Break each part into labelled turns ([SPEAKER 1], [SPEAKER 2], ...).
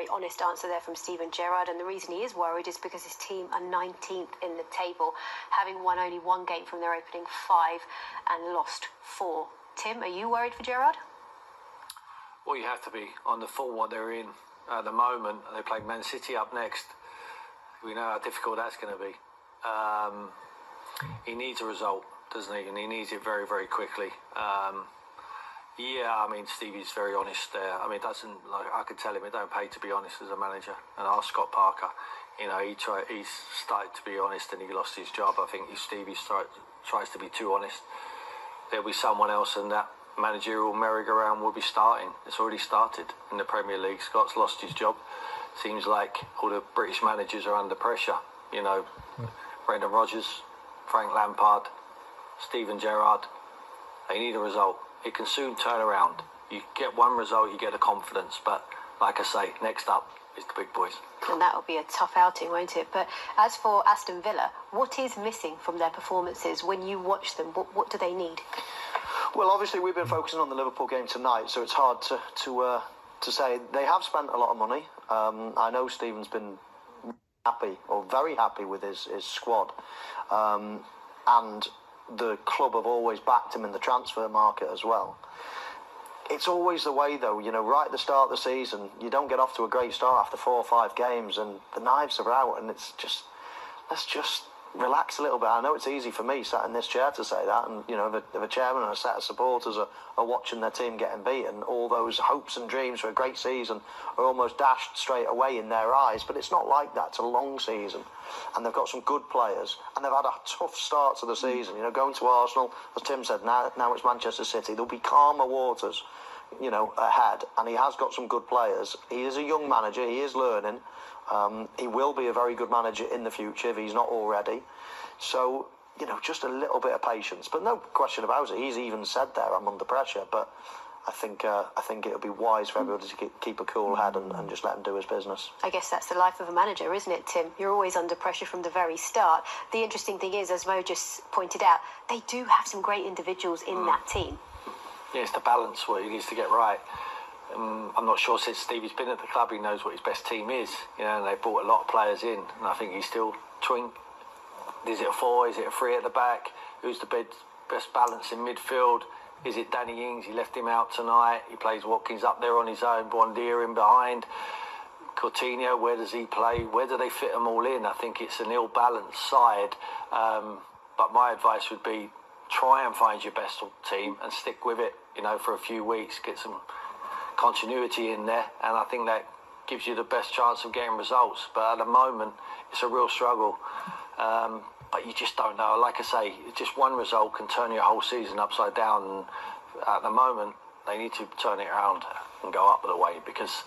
[SPEAKER 1] very honest answer there from Steven Gerrard, and the reason he is worried is because his team are 19th in the table, having won only one game from their opening 5 and lost 4. Tim, are you worried for Gerrard?
[SPEAKER 2] Well, you have to be on the form what they're in at the moment. They play Man City up next. We know how difficult that's going to be. He needs a result, doesn't he? And he needs it very, very quickly. Yeah, I mean, Stevie's very honest there. I mean, I could tell him it don't pay to be honest as a manager. And ask Scott Parker, he's started to be honest and he lost his job. I think if Stevie tries to be too honest, there'll be someone else and that managerial merry-go-round will be starting. It's already started in the Premier League. Scott's lost his job. Seems like all the British managers are under pressure. Brendan Rodgers, Frank Lampard, Steven Gerrard. They need a result. It can soon turn around. You get one result, you get the confidence. But like I say, next up is the big boys.
[SPEAKER 1] And that'll be a tough outing, won't it? But as for Aston Villa, what is missing from their performances when you watch them? What do they need?
[SPEAKER 3] Well, obviously we've been focusing on the Liverpool game tonight, so it's hard to say. They have spent a lot of money. I know Stephen's been very happy with his squad, and the club have always backed him in the transfer market as well. It's always the way, though, right at the start of the season, you don't get off to a great start after 4 or 5 games, and the knives are out, and it's just, let's just relax a little bit. I know it's easy for me sat in this chair to say that, and if a chairman and a set of supporters are watching their team getting beaten, all those hopes and dreams for a great season are almost dashed straight away in their eyes. But it's not like that. It's a long season, and they've got some good players, and they've had a tough start to the season. Going to Arsenal, as Tim said, now it's Manchester City. There'll be calmer waters ahead, and he has got some good players. He is a young manager. He is learning. He will be a very good manager in the future if he's not already. So, just a little bit of patience. But no question about it. He's even said there, I'm under pressure. But I think it'll be wise for everybody to keep a cool head and just let him do his business.
[SPEAKER 1] I guess that's the life of a manager, isn't it, Tim? You're always under pressure from the very start. The interesting thing is, as Mo just pointed out, they do have some great individuals in that team.
[SPEAKER 2] Yeah, it's the balance what he needs to get right. I'm not sure since Stevie's been at the club he knows what his best team is. And they brought a lot of players in, and I think he's still twink. Is it a 4? Is it a 3 at the back? Who's the best balance in midfield? Is it Danny Ings? He left him out tonight. He plays Watkins up there on his own. Buendia in behind. Coutinho, where does he play? Where do they fit them all in? I think it's an ill-balanced side. But my advice would be try and find your best team and stick with it, for a few weeks. Get some continuity in there, and I think that gives you the best chance of getting results. But at the moment, it's a real struggle. But you just don't know. Like I say, just one result can turn your whole season upside down. And at the moment, they need to turn it around and go up the way, because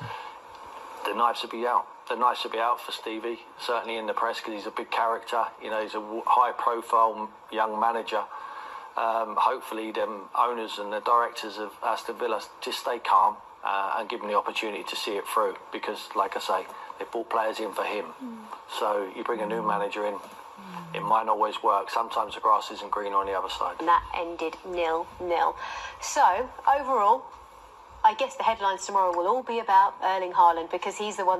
[SPEAKER 2] the knives will be out. The knives will be out for Stevie, certainly in the press, because he's a big character. He's a high-profile young manager. Hopefully, them owners and the directors of Aston Villa just stay calm and give him the opportunity to see it through, because, like I say, they brought players in for him. So you bring a new manager in, it might not always work. Sometimes the grass isn't green on the other side.
[SPEAKER 1] And that ended 0-0. So, overall, I guess the headlines tomorrow will all be about Erling Haaland, because he's the one that